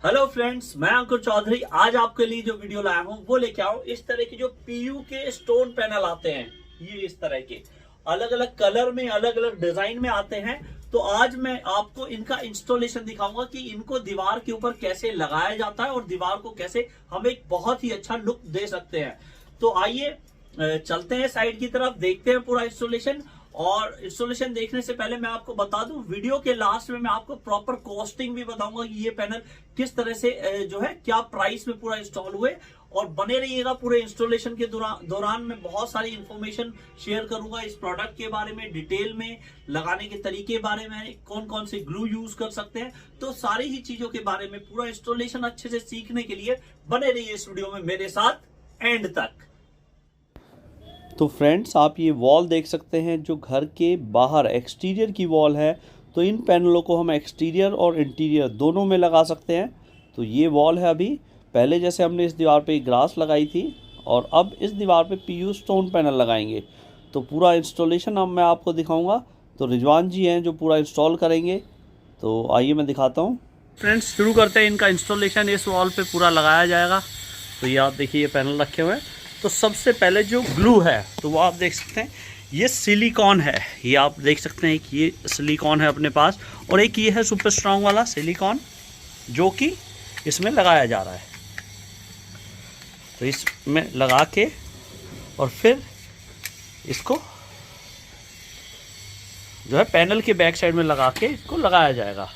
Hello friends, मैं अंकुर चौधरी। आज आपके लिए जो वीडियो लाया हूं वो लेके आऊं इस तरह के जो पीयू के स्टोन पैनल आते हैं। ये इस तरह के अलग अलग कलर में, अलग अलग डिजाइन में आते हैं। तो आज मैं आपको इनका इंस्टॉलेशन दिखाऊंगा कि इनको दीवार के ऊपर कैसे लगाया जाता है और दीवार को कैसे हम एक बहुत ही अच्छा लुक दे सकते हैं। तो आइए चलते हैं साइड की तरफ, देखते हैं पूरा इंस्टॉलेशन। और इंस्टॉलेशन देखने से पहले मैं आपको बता दूं, वीडियो के लास्ट में मैं आपको प्रॉपर कॉस्टिंग भी बताऊंगा कि ये पैनल किस तरह से जो है क्या प्राइस में पूरा इंस्टॉल हुए। और बने रहिएगा पूरे इंस्टॉलेशन के दौरान मैं बहुत सारी इंफॉर्मेशन शेयर करूंगा इस प्रोडक्ट के बारे में, डिटेल में, लगाने के तरीके बारे में, कौन कौन से ग्लू यूज कर सकते हैं। तो सारी ही चीजों के बारे में पूरा इंस्टॉलेशन अच्छे से सीखने के लिए बने रहिए इस वीडियो में मेरे साथ एंड तक। तो फ्रेंड्स, आप ये वॉल देख सकते हैं जो घर के बाहर एक्सटीरियर की वॉल है। तो इन पैनलों को हम एक्सटीरियर और इंटीरियर दोनों में लगा सकते हैं। तो ये वॉल है। अभी पहले जैसे हमने इस दीवार पे ग्रास लगाई थी और अब इस दीवार पे पीयू स्टोन पैनल लगाएंगे। तो पूरा इंस्टॉलेशन अब मैं आपको दिखाऊंगा। तो रिजवान जी हैं जो पूरा इंस्टॉल करेंगे। तो आइए मैं दिखाता हूँ। फ्रेंड्स, शुरू करते हैं। इनका इंस्टॉलेशन इस वॉल पे पूरा लगाया जाएगा। तो ये आप देखिए, ये पैनल रखे हुए हैं। तो सबसे पहले जो ग्लू है तो वो आप देख सकते हैं, ये सिलिकॉन है। ये आप देख सकते हैं कि ये सिलिकॉन है अपने पास, और एक ये है सुपर स्ट्रॉन्ग वाला सिलिकॉन जो कि इसमें लगाया जा रहा है। तो इसमें लगा के और फिर इसको जो है पैनल के बैक साइड में लगा के इसको लगाया जाएगा।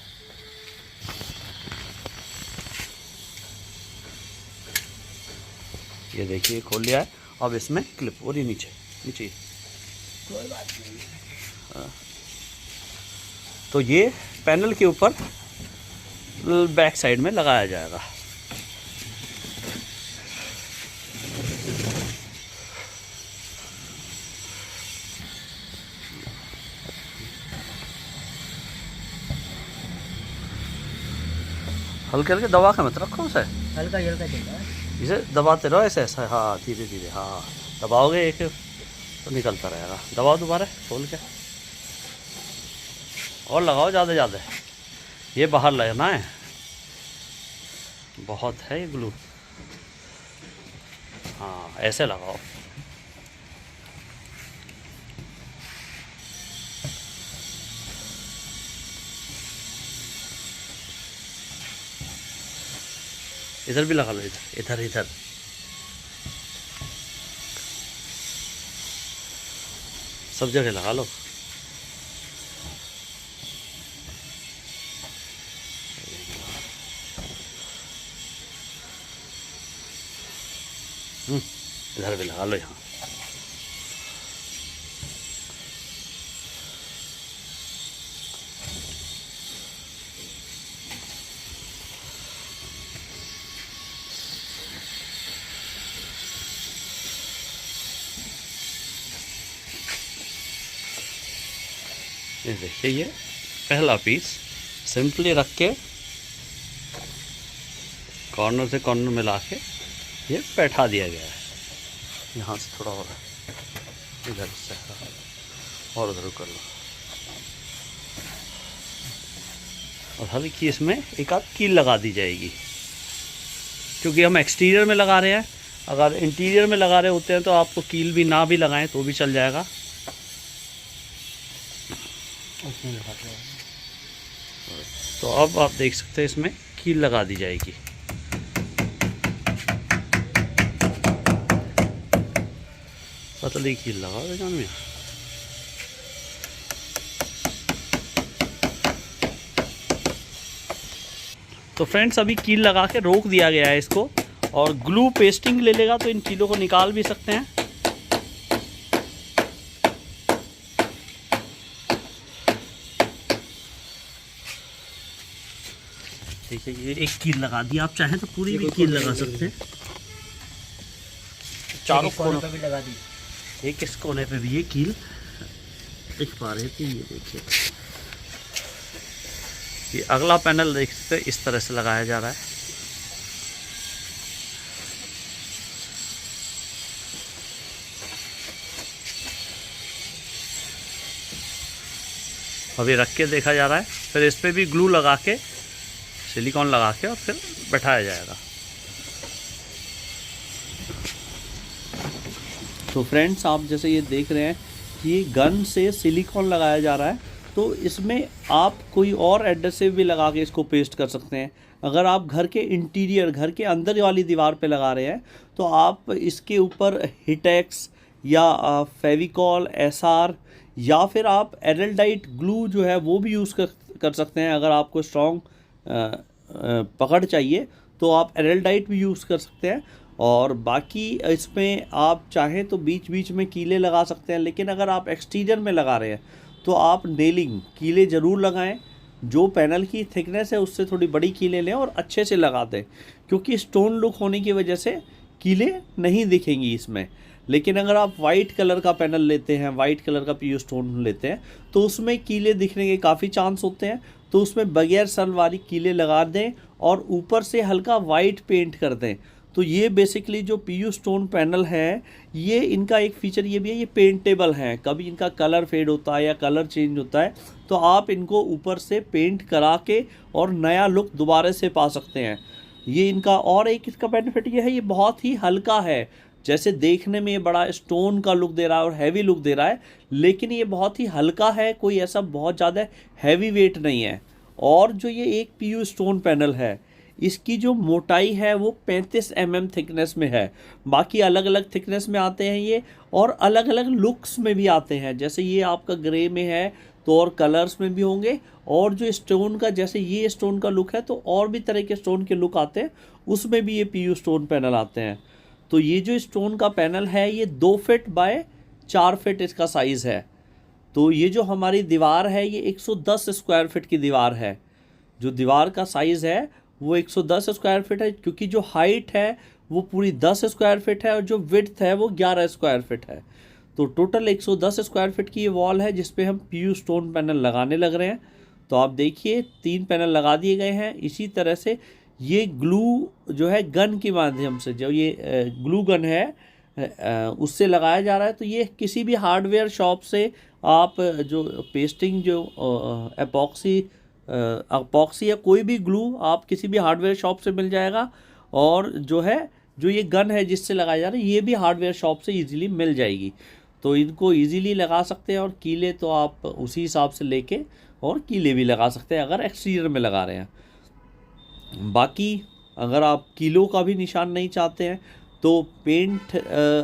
ये देखिए, खोल लिया है। अब इसमें क्लिप और ये नीचे नीचे कोई बात नहीं। तो ये पैनल के ऊपर बैक साइड में लगाया जाएगा। हल्के हल्के दबा के मत रखो उसे, हल्का हल्का चलता है। इसे दबाते रहो ऐसे ऐसा। हाँ, धीरे धीरे। हाँ, दबाओगे एक तो निकलता रहेगा। दबाओ दोबारा खोल के और लगाओ ज़्यादा ज़्यादा। ये बाहर लगना है, बहुत है ये ग्लू। हाँ, ऐसे लगाओ। इधर भी लगा लो, इधर इधर इधर। सब जगह लगा लो। इधर भी लगा लो यहाँ। ये देखिए, ये पहला पीस सिंपली रख के कॉर्नर से कॉर्नर मिला के ये बैठा दिया गया है। यहाँ से थोड़ा और इधर से और उधर कर लो। और हल्की इसमें एक आध कील लगा दी जाएगी, क्योंकि हम एक्सटीरियर में लगा रहे हैं। अगर इंटीरियर में लगा रहे होते हैं तो आपको कील भी ना भी लगाएं तो भी चल जाएगा। तो अब आप देख सकते हैं इसमें कील लगा दी जाएगी। पतली कील लगा देगा में। तो फ्रेंड्स, अभी कील लगा के रोक दिया गया है इसको। और ग्लू पेस्टिंग ले लेगा तो इन कीलों को निकाल भी सकते हैं। देखिए, ये एक कील लगा दी। आप चाहें तो पूरी भी कील लगा सकते हैं। चारों कोनों पे भी लगा दी। एक इस कोने पे भी ये कील दिख पा रही थी। ये देखिए, ये अगला पैनल देख सकते हैं, इस तरह से लगाया जा रहा है। अभी रख के देखा जा रहा है। फिर इस पर भी ग्लू लगा के सिलिकॉन लगा के और फिर बैठाया जाएगा। तो फ्रेंड्स, आप जैसे ये देख रहे हैं कि ये गन से सिलिकॉन लगाया जा रहा है, तो इसमें आप कोई और एडहेसिव भी लगा के इसको पेस्ट कर सकते हैं। अगर आप घर के इंटीरियर, घर के अंदर वाली दीवार पे लगा रहे हैं, तो आप इसके ऊपर हिटेक्स या फेविकॉल, एसआर, या फिर आप एरल्डाइट ग्लू जो है वो भी यूज़ कर सकते हैं। अगर आपको स्ट्रॉन्ग पकड़ चाहिए तो आप एरल्डाइट भी यूज़ कर सकते हैं। और बाकी इसमें आप चाहें तो बीच बीच में कीले लगा सकते हैं, लेकिन अगर आप एक्सटीरियर में लगा रहे हैं तो आप नेलिंग कीले ज़रूर लगाएं। जो पैनल की थिकनेस है उससे थोड़ी बड़ी कीले लें और अच्छे से लगा दें, क्योंकि स्टोन लुक होने की वजह से कीले नहीं दिखेंगी इसमें। लेकिन अगर आप वाइट कलर का पैनल लेते हैं, वाइट कलर का पीयू स्टोन लेते हैं, तो उसमें कीले दिखने के काफ़ी चांस होते हैं। तो उसमें बगैर सल वाली कीले लगा दें और ऊपर से हल्का वाइट पेंट कर दें। तो ये बेसिकली जो पीयू स्टोन पैनल है, ये इनका एक फ़ीचर ये भी है, ये पेंटेबल हैं। कभी इनका कलर फेड होता है या कलर चेंज होता है तो आप इनको ऊपर से पेंट करा के और नया लुक दोबारा से पा सकते हैं। ये इनका और एक इसका बेनिफिट ये है, ये बहुत ही हल्का है। जैसे देखने में ये बड़ा स्टोन का लुक दे रहा है और हैवी लुक दे रहा है, लेकिन ये बहुत ही हल्का है, कोई ऐसा बहुत ज़्यादा हैवी वेट नहीं है। और जो ये एक पीयू स्टोन पैनल है, इसकी जो मोटाई है वो 35 mm थिकनेस में है। बाकी अलग अलग थिकनेस में आते हैं ये, और अलग अलग लुक्स में भी आते हैं। जैसे ये आपका ग्रे में है तो और कलर्स में भी होंगे, और जो स्टोन का, जैसे ये स्टोन का लुक है तो और भी तरह के स्टोन के लुक आते हैं, उसमें भी ये पीयू स्टोन पैनल आते हैं। तो ये जो स्टोन का पैनल है ये 2 फीट बाय 4 फीट इसका साइज़ है। तो ये जो हमारी दीवार है ये 110 स्क्वायर फीट की दीवार है। जो दीवार का साइज़ है वो 110 स्क्वायर फीट है, क्योंकि जो हाइट है वो पूरी 10 स्क्वायर फीट है और जो विड्थ है वो 11 स्क्वायर फीट है। तो टोटल 110 स्क्वायर फीट की ये वॉल है जिस पे हम पीयू स्टोन पैनल लगाने लग रहे हैं। तो आप देखिए 3 पैनल लगा दिए गए हैं। इसी तरह से ये ग्लू जो है गन के माध्यम से, जो ये ग्लू गन है उससे लगाया जा रहा है। तो ये किसी भी हार्डवेयर शॉप से आप जो पेस्टिंग, जो अपॉक्सी या कोई भी ग्लू आप किसी भी हार्डवेयर शॉप से मिल जाएगा। और जो ये गन है जिससे लगाया जा रहा है, ये भी हार्डवेयर शॉप से इजीली मिल जाएगी। तो इनको इजीली लगा सकते हैं, और कीले तो आप उसी हिसाब से लेके और कीले भी लगा सकते हैं अगर एक्सटीरियर में लगा रहे हैं। बाकी अगर आप कीलों का भी निशान नहीं चाहते हैं तो पेंट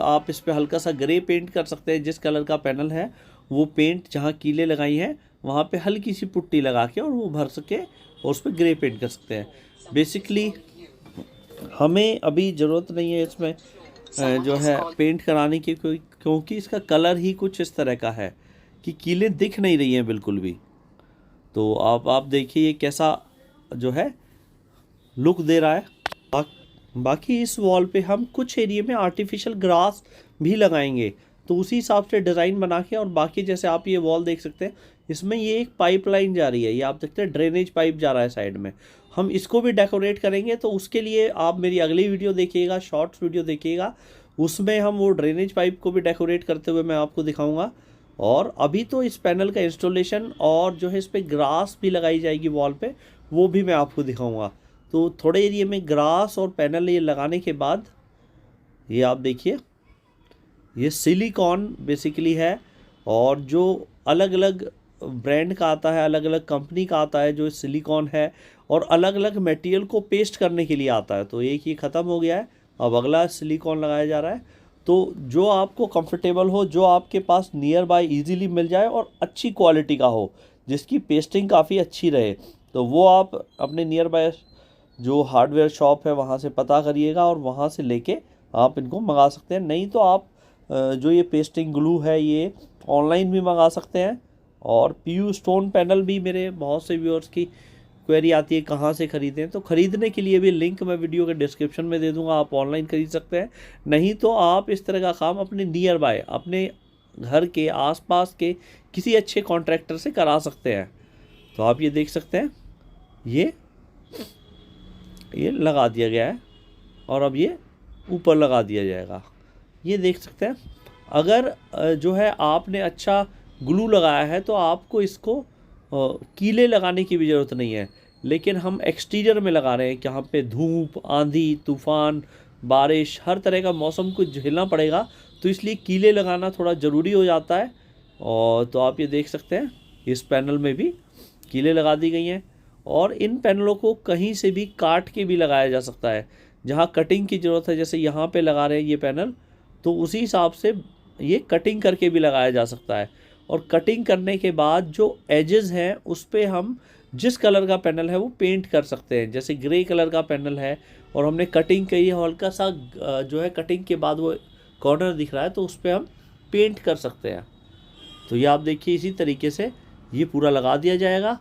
आप इस पर हल्का सा ग्रे पेंट कर सकते हैं। जिस कलर का पैनल है वो पेंट जहाँ कीले लगाई हैं वहाँ पे हल्की सी पुट्टी लगा के और वो भर सके और उस पर ग्रे पेंट कर सकते हैं। बेसिकली हमें अभी ज़रूरत नहीं है इसमें जो है पेंट कराने की, क्योंकि इसका कलर ही कुछ इस तरह का है कि कीले दिख नहीं रही हैं बिल्कुल भी। तो आप देखिए ये कैसा जो है लुक दे रहा है। बाकी इस वॉल पे हम कुछ एरिया में आर्टिफिशियल ग्रास भी लगाएंगे, तो उसी हिसाब से डिज़ाइन बना के। और बाकी जैसे आप ये वॉल देख सकते हैं, इसमें ये एक पाइपलाइन जा रही है, ये आप देखते हैं ड्रेनेज पाइप जा रहा है साइड में। हम इसको भी डेकोरेट करेंगे, तो उसके लिए आप मेरी अगली वीडियो देखिएगा, शॉर्ट्स वीडियो देखिएगा, उसमें हम वो ड्रेनेज पाइप को भी डेकोरेट करते हुए मैं आपको दिखाऊंगा। और अभी तो इस पैनल का इंस्टॉलेशन और जो है इस पर ग्रास भी लगाई जाएगी वॉल पे, वो भी मैं आपको दिखाऊंगा। तो थोड़े एरिया में ग्रास और पैनल ये लगाने के बाद ये आप देखिए ये सिलिकॉन बेसिकली है, और जो अलग अलग ब्रांड का आता है, अलग अलग कंपनी का आता है जो सिलिकॉन है, और अलग अलग मटेरियल को पेस्ट करने के लिए आता है। तो एक ही ख़त्म हो गया है, अब अगला सिलिकॉन लगाया जा रहा है। तो जो आपको कंफर्टेबल हो, जो आपके पास नियर बाय ईजीली मिल जाए और अच्छी क्वालिटी का हो, जिसकी पेस्टिंग काफ़ी अच्छी रहे, तो वो आप अपने नियर बाय जो हार्डवेयर शॉप है वहाँ से पता करिएगा और वहाँ से लेके आप इनको मंगा सकते हैं। नहीं तो आप जो ये पेस्टिंग ग्लू है ये ऑनलाइन भी मंगा सकते हैं। और पीयू स्टोन पैनल भी मेरे बहुत से व्यूअर्स की क्वेरी आती है कहाँ से ख़रीदें, तो ख़रीदने के लिए भी लिंक मैं वीडियो के डिस्क्रिप्शन में दे दूँगा, आप ऑनलाइन ख़रीद सकते हैं। नहीं तो आप इस तरह का काम अपने नियर बाय, अपने घर के आसपास के किसी अच्छे कॉन्ट्रैक्टर से करा सकते हैं। तो आप ये देख सकते हैं ये लगा दिया गया है, और अब ये ऊपर लगा दिया जाएगा। ये देख सकते हैं। अगर जो है आपने अच्छा ग्लू लगाया है तो आपको इसको कीले लगाने की भी ज़रूरत नहीं है, लेकिन हम एक्सटीरियर में लगा रहे हैं, जहाँ पे धूप, आंधी, तूफान, बारिश, हर तरह का मौसम को झेलना पड़ेगा, तो इसलिए कीलें लगाना थोड़ा ज़रूरी हो जाता है। और तो आप ये देख सकते हैं इस पैनल में भी कीलें लगा दी गई हैं। और इन पैनलों को कहीं से भी काट के भी लगाया जा सकता है, जहाँ कटिंग की ज़रूरत है, जैसे यहाँ पे लगा रहे हैं ये पैनल, तो उसी हिसाब से ये कटिंग करके भी लगाया जा सकता है। और कटिंग करने के बाद जो एजेस हैं उस पर हम जिस कलर का पैनल है वो पेंट कर सकते हैं। जैसे ग्रे कलर का पैनल है और हमने कटिंग की है, हल्का सा जो है कटिंग के बाद वो कॉर्नर दिख रहा है, तो उस पर हम पेंट कर सकते हैं। तो ये आप देखिए इसी तरीके से ये पूरा लगा दिया जाएगा।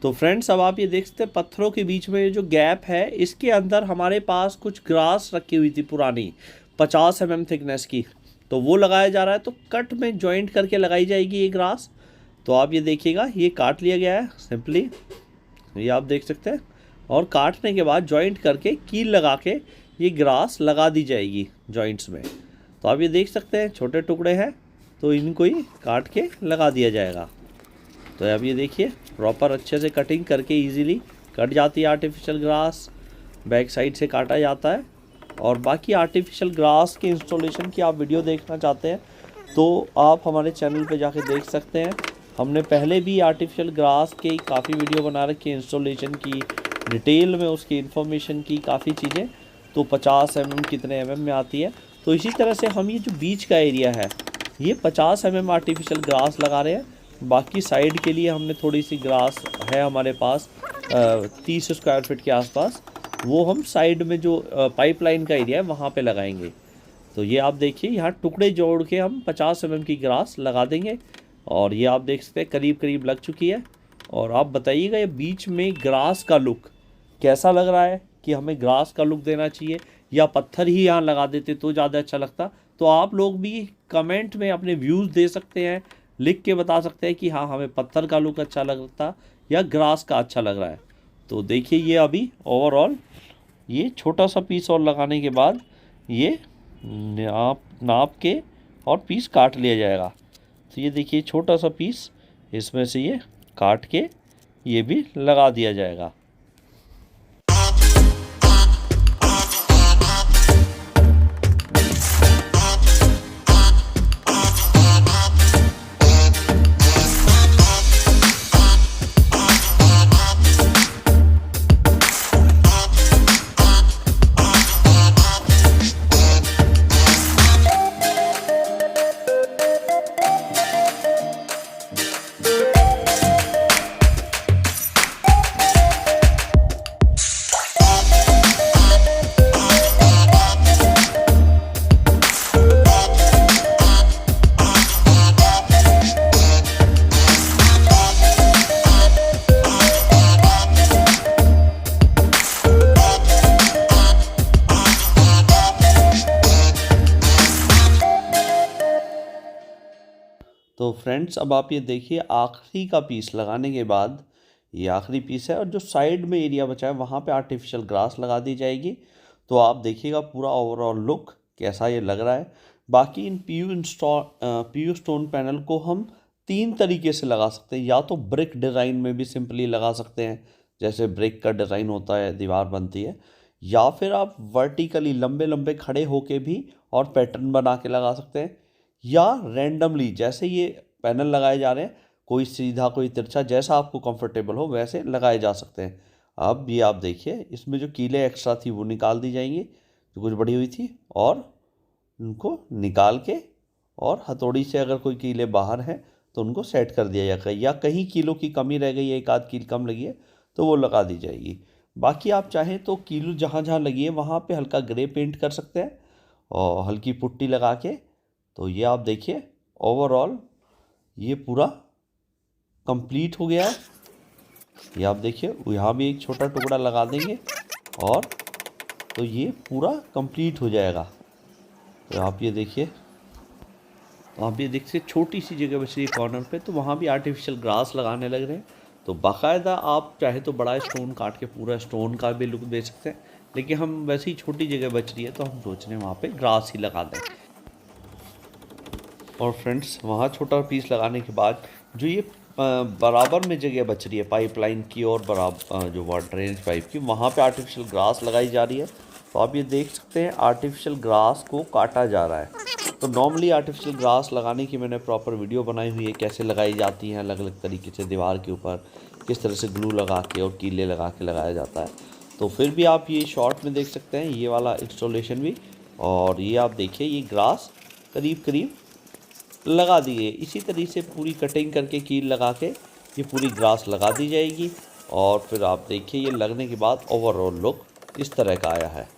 तो फ्रेंड्स अब आप ये देख सकते हैं पत्थरों के बीच में ये जो गैप है, इसके अंदर हमारे पास कुछ ग्रास रखी हुई थी पुरानी 50 mm थिकनेस की, तो वो लगाया जा रहा है। तो कट में जॉइंट करके लगाई जाएगी ये ग्रास। तो आप ये देखिएगा ये काट लिया गया है सिंपली, ये आप देख सकते हैं। और काटने के बाद जॉइंट करके कील लगा के ये ग्रास लगा दी जाएगी जॉइंट्स में। तो आप ये देख सकते हैं छोटे टुकड़े हैं, तो इनको ही काट के लगा दिया जाएगा। तो अब ये देखिए प्रॉपर अच्छे से कटिंग करके इजीली कट जाती है आर्टिफिशियल ग्रास, बैक साइड से काटा जाता है। और बाकी आर्टिफिशियल ग्रास के इंस्टॉलेशन की आप वीडियो देखना चाहते हैं तो आप हमारे चैनल पे जाके देख सकते हैं। हमने पहले भी आर्टिफिशियल ग्रास के काफ़ी वीडियो बना रखी है, इंस्टॉलेशन की, डिटेल में उसकी इन्फॉर्मेशन की काफ़ी चीज़ें। तो 50 mm कितने mm में आती है। तो इसी तरह से हम ये जो बीच का एरिया है ये 50 mm आर्टिफिशियल ग्रास लगा रहे हैं। बाकी साइड के लिए हमने थोड़ी सी ग्रास है हमारे पास 30 स्क्वायर फीट के आसपास, वो हम साइड में जो पाइपलाइन का एरिया है वहाँ पे लगाएंगे। तो ये आप देखिए यहाँ टुकड़े जोड़ के हम 50 mm की ग्रास लगा देंगे। और ये आप देख सकते हैं करीब करीब लग चुकी है। और आप बताइएगा ये बीच में ग्रास का लुक कैसा लग रहा है, कि हमें ग्रास का लुक देना चाहिए या पत्थर ही यहाँ लगा देते तो ज़्यादा अच्छा लगता। तो आप लोग भी कमेंट में अपने व्यूज़ दे सकते हैं, लिख के बता सकते हैं कि हाँ हमें पत्थर का लुक अच्छा लगता या ग्रास का अच्छा लग रहा है। तो देखिए ये अभी ओवरऑल ये छोटा सा पीस और लगाने के बाद ये नाप के और पीस काट लिया जाएगा। तो ये देखिए छोटा सा पीस इसमें से ये काट के ये भी लगा दिया जाएगा। तो फ्रेंड्स अब आप ये देखिए आखिरी का पीस लगाने के बाद, ये आखिरी पीस है और जो साइड में एरिया बचा है वहाँ पे आर्टिफिशियल ग्रास लगा दी जाएगी। तो आप देखिएगा पूरा ओवरऑल लुक कैसा ये लग रहा है। बाकी इन पीयू स्टोन पैनल को हम 3 तरीके से लगा सकते हैं। या तो ब्रिक डिज़ाइन में भी सिंपली लगा सकते हैं, जैसे ब्रिक का डिज़ाइन होता है, दीवार बनती है, या फिर आप वर्टिकली लंबे लंबे खड़े होके भी और पैटर्न बना के लगा सकते हैं, या रैंडमली जैसे ये पैनल लगाए जा रहे हैं, कोई सीधा कोई तिरछा, जैसा आपको कंफर्टेबल हो वैसे लगाए जा सकते हैं। अब ये आप देखिए इसमें जो कीले एक्स्ट्रा थी वो निकाल दी जाएंगी, जो कुछ बड़ी हुई थी, और उनको निकाल के और हथौड़ी से अगर कोई कीले बाहर हैं तो उनको सेट कर दिया जाएगा, या कहीं कीलों की कमी रह गई है, एक आध कील कम लगी है तो वो लगा दी जाएगी। बाकी आप चाहें तो कीलो जहाँ जहाँ लगी है वहाँ पे हल्का ग्रे पेंट कर सकते हैं और हल्की पुट्टी लगा के। तो ये आप देखिए ओवरऑल ये पूरा कंप्लीट हो गया है। ये आप देखिए यहाँ भी एक छोटा टुकड़ा लगा देंगे और तो ये पूरा कंप्लीट हो जाएगा। तो आप ये देखिए, तो आप ये देखिए छोटी सी जगह बच रही है कॉर्नर पे, तो वहाँ भी आर्टिफिशियल ग्रास लगाने लग रहे हैं। तो बाकायदा आप चाहे तो बड़ा स्टोन काट के पूरा स्टोन का भी लुक दे सकते हैं, लेकिन हम वैसे ही छोटी जगह बच रही है तो हम सोच रहे हैं वहाँ पे ग्रास ही लगा दें। और फ्रेंड्स वहाँ छोटा पीस लगाने के बाद जो ये बराबर में जगह बच रही है पाइपलाइन की और बराबर जो वाटर ड्रेनेज पाइप की, वहाँ पे आर्टिफिशियल ग्रास लगाई जा रही है। तो आप ये देख सकते हैं आर्टिफिशियल ग्रास को काटा जा रहा है। तो नॉर्मली आर्टिफिशियल ग्रास लगाने की मैंने प्रॉपर वीडियो बनाई हुई है, कैसे लगाई जाती हैं अलग अलग तरीके से, दीवार के ऊपर किस तरह से ग्लू लगा के और कीले लगा के लगाया जाता है। तो फिर भी आप ये शॉर्ट में देख सकते हैं ये वाला इंस्टॉलेशन भी। और ये आप देखिए ये ग्रास करीब करीब लगा दी गई। इसी तरीके से पूरी कटिंग करके कील लगा के ये पूरी ग्रास लगा दी जाएगी। और फिर आप देखिए ये लगने के बाद ओवरऑल लुक इस तरह का आया है।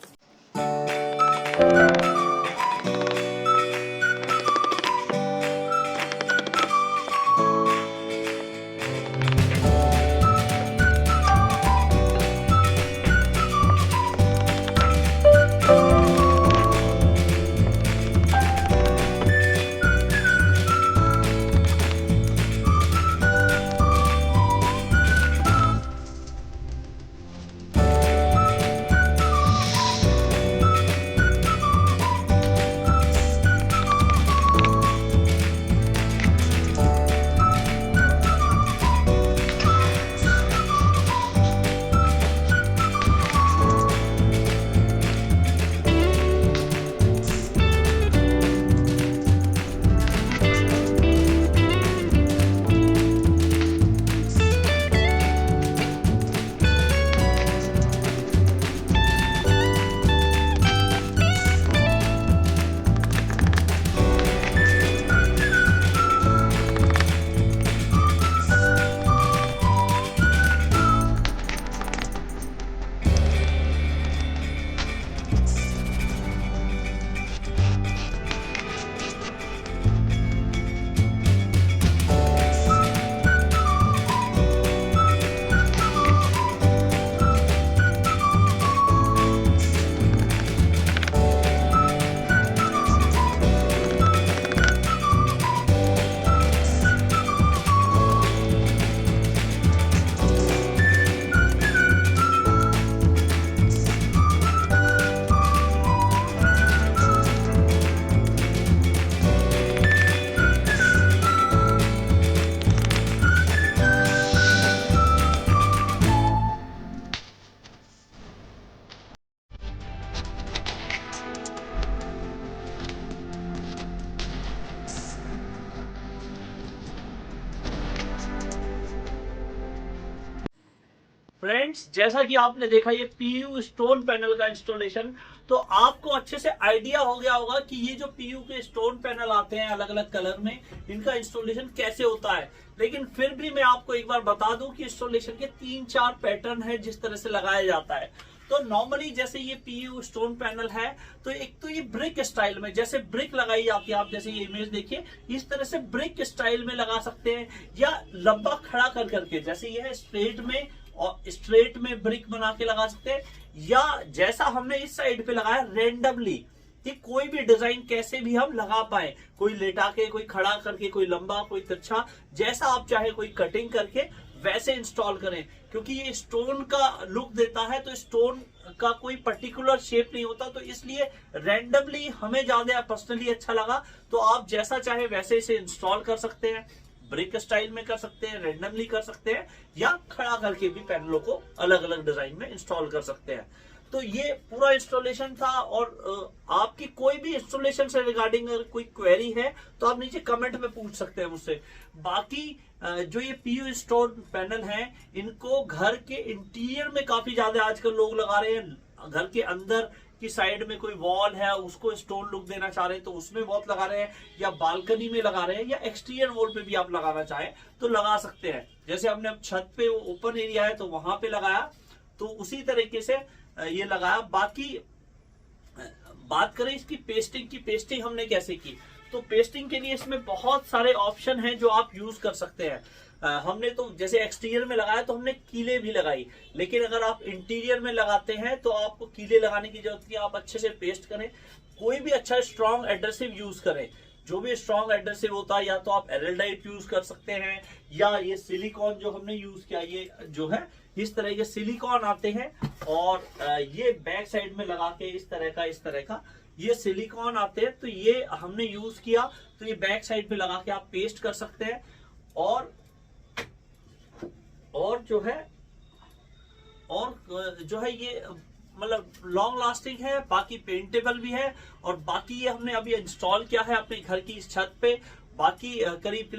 फ्रेंड्स जैसा कि आपने देखा ये पीयू स्टोन पैनल का इंस्टॉलेशन, तो आपको अच्छे से आइडिया हो गया होगा कि ये जो पीयू के स्टोन पैनल आते हैं अलग अलग कलर में, इनका इंस्टॉलेशन कैसे होता है। लेकिन फिर भी मैं आपको एक बार बता दूं कि इंस्टॉलेशन के 3-4 पैटर्न है जिस तरह से लगाया जाता है। तो नॉर्मली जैसे ये पीयू स्टोन पैनल है, तो एक तो ये ब्रिक स्टाइल में जैसे ब्रिक लगाई जाती है, आप जैसे ये इमेज देखिए इस तरह से ब्रिक स्टाइल में लगा सकते हैं, या लंबा खड़ा कर करके जैसे ये है स्ट्रेट में, और स्ट्रेट में ब्रिक बना के लगा सकते हैं, या जैसा हमने इस साइड पे लगाया रेंडमली कि कोई भी डिजाइन कैसे भी हम लगा पाए, कोई लेटा के, कोई खड़ा करके, कोई लंबा, कोई तिरछा, जैसा आप चाहे, कोई कटिंग करके वैसे इंस्टॉल करें। क्योंकि ये स्टोन का लुक देता है, तो स्टोन का कोई पर्टिकुलर शेप नहीं होता, तो इसलिए रैंडमली हमें ज्यादा पर्सनली अच्छा लगा। तो आप जैसा चाहे वैसे इसे इंस्टॉल कर सकते हैं, ब्रिक स्टाइल में कर सकते हैं, रैंडमली कर सकते हैं, या खड़ा करके भी पैनलों को अलग अलग डिजाइन में इंस्टॉल कर सकते हैं। तो ये पूरा इंस्टॉलेशन था। और आपकी कोई भी इंस्टॉलेशन से रिगार्डिंग अगर कोई क्वेरी है तो आप नीचे कमेंट में पूछ सकते हैं मुझसे। बाकी जो ये पीयू स्टोन पैनल है, इनको घर के इंटीरियर में काफी ज्यादा आजकल लोग लगा रहे हैं। घर के अंदर की साइड में कोई वॉल है, उसको स्टोन लुक देना चाह रहे हैं तो उसमें बहुत लगा रहे हैं, या बालकनी में लगा रहे हैं, या एक्सटीरियर वॉल पे भी आप लगाना चाहें तो लगा सकते हैं। जैसे हमने अब छत पे ओपन एरिया है तो वहां पे लगाया, तो उसी तरीके से ये लगाया। बाकी बात करें इसकी पेस्टिंग की, पेस्टिंग हमने कैसे की, तो पेस्टिंग के लिए इसमें बहुत सारे ऑप्शन हैं जो आप यूज कर सकते हैं। हमने तो जैसे एक्सटीरियर में लगाया तो हमने कीले भी लगाई, लेकिन अगर आप इंटीरियर में लगाते हैं तो आपको कीले लगाने की जरूरत नहीं, आप अच्छे से पेस्ट करें। कोई भी अच्छा स्ट्रॉन्ग एडहेसिव यूज करें, जो भी स्ट्रॉन्ग एडहेसिव होता है, या तो आप एरल्डाइट यूज कर सकते हैं, या ये सिलिकॉन जो हमने यूज किया, ये जो है इस तरह के सिलिकॉन आते हैं, और ये बैक साइड में लगा के इस तरह का ये सिलिकॉन आते हैं, तो ये हमने यूज किया। तो ये बैक साइड पे लगा के आप पेस्ट कर सकते हैं। और जो है ये मतलब लॉन्ग लास्टिंग है, बाकी पेंटेबल भी है। और बाकी ये हमने अभी इंस्टॉल किया है अपने घर की इस छत पे। बाकी करीब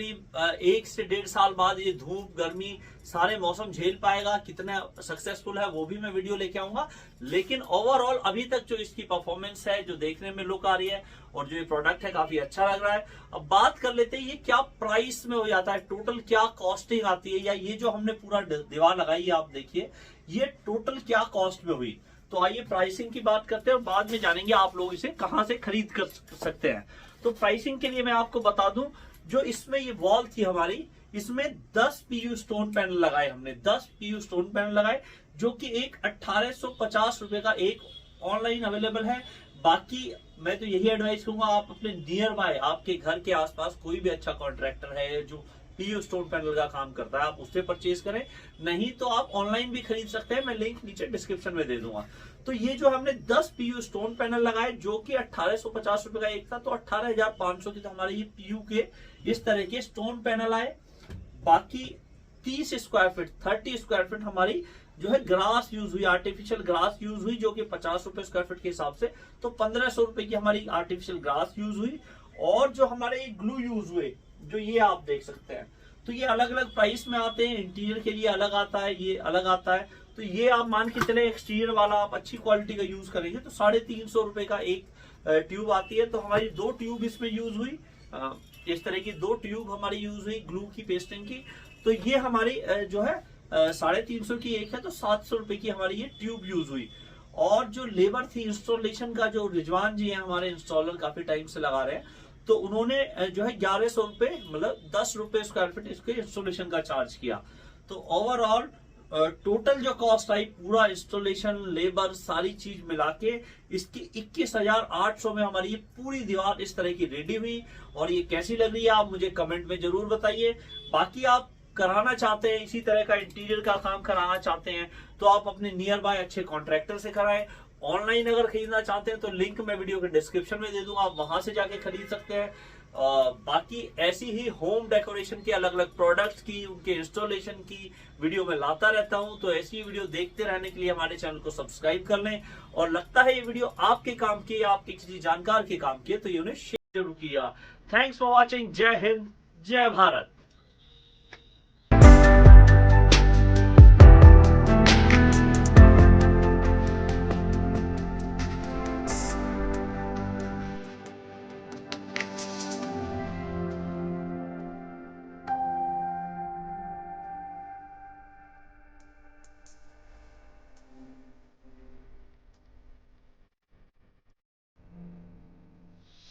1 से 1.5 साल बाद ये धूप गर्मी सारे मौसम झेल पाएगा, कितना सक्सेसफुल है वो भी मैं वीडियो लेके आऊंगा। लेकिन ओवरऑल अभी तक जो इसकी परफॉर्मेंस है, जो देखने में लुक आ रही है, और जो ये प्रोडक्ट है काफी अच्छा लग रहा है। अब बात कर लेते हैं ये क्या प्राइस में हो जाता है, टोटल क्या कॉस्टिंग आती है, या ये जो हमने पूरा दीवार लगाई है आप देखिए, ये टोटल क्या कॉस्ट में हुई। तो आइए प्राइसिंग की बात करते हैं और बाद में जानेंगे आप लोग इसे कहां से खरीद कर सकते हैं। तो प्राइसिंग के लिए मैं आपको बता दूं, जो इसमें ये वॉल थी हमारी, इसमें 10 पीयू स्टोन पैनल लगाए हमने, 10 पीयू स्टोन पैनल लगाए, जो कि एक 1850 रुपए का एक ऑनलाइन अवेलेबल है। बाकी मैं तो यही एडवाइस करूंगा, आप अपने नियर बाय, आपके घर के आसपास कोई भी अच्छा कॉन्ट्रैक्टर है जो पीयू स्टोन पैनल का काम करता है, आप उससे परचेज करें। नहीं तो आप ऑनलाइन भी खरीद सकते हैं, मैं लिंक नीचे डिस्क्रिप्शन में दे दूंगा। तो ये जो हमने 10 पीयू स्टोन पैनल लगाए, जो कि 1850 रुपए का एक था, तो 18,500 के तो हमारे ये पीयू के इस तरह के स्टोन पैनल आए। बाकी 30 स्क्वायर फीट 30 स्क्वायर फीट हमारी जो है ग्रास यूज हुई, आर्टिफिशियल ग्रास यूज हुई, जो कि 50 रुपए स्क्वायर फीट के हिसाब से, तो 1500 रुपए की हमारी आर्टिफिशियल ग्रास यूज हुई। और जो हमारे ये ग्लू यूज हुए, जो ये आप देख सकते हैं, तो ये अलग अलग प्राइस में आते हैं। इंटीरियर के लिए अलग आता है, ये अलग आता है। तो ये आप मान के चले, एक्सटीरियर वाला आप अच्छी क्वालिटी का यूज करेंगे तो 350 रुपए का एक ट्यूब आती है। तो हमारी 2 ट्यूब इसमें यूज हुई, इस तरह की 2 ट्यूब हमारी यूज हुई ग्लू की, पेस्टिंग की। तो ये हमारी जो है 350 की एक है, तो 700 रुपए की हमारी ये ट्यूब यूज हुई। और जो लेबर थी इंस्टॉलेशन का, जो रिजवान जी है हमारे इंस्टॉलर, काफी टाइम से लगा रहे हैं, तो उन्होंने जो है 1100 रुपए, मतलब 10 रुपए स्क्वायर फीट इसके इंस्टॉलेशन का चार्ज किया। तो ओवरऑल टोटल जो कॉस्ट आई, पूरा इंस्टॉलेशन, लेबर, सारी चीज मिला के, इसकी 21,800 में हमारी ये पूरी दीवार इस तरह की रेडी हुई। और ये कैसी लग रही है आप मुझे कमेंट में जरूर बताइए। बाकी आप कराना चाहते हैं, इसी तरह का इंटीरियर का काम कराना चाहते हैं, तो आप अपने नियर बाय अच्छे कॉन्ट्रैक्टर से कराएं। ऑनलाइन अगर खरीदना चाहते हैं तो लिंक मैं वीडियो के डिस्क्रिप्शन में दे दूंगा, आप वहां से जाके खरीद सकते हैं। बाकी ऐसी ही होम डेकोरेशन के अलग अलग प्रोडक्ट्स की, उनके इंस्टॉलेशन की वीडियो में लाता रहता हूं। तो ऐसी वीडियो देखते रहने के लिए हमारे चैनल को सब्सक्राइब कर लें। और लगता है ये वीडियो आपके काम की, आपके किसी जानकार के काम की है, तो ये उन्हें शेयर जरूर किया। Thanks for watching. जय हिंद, जय भारत।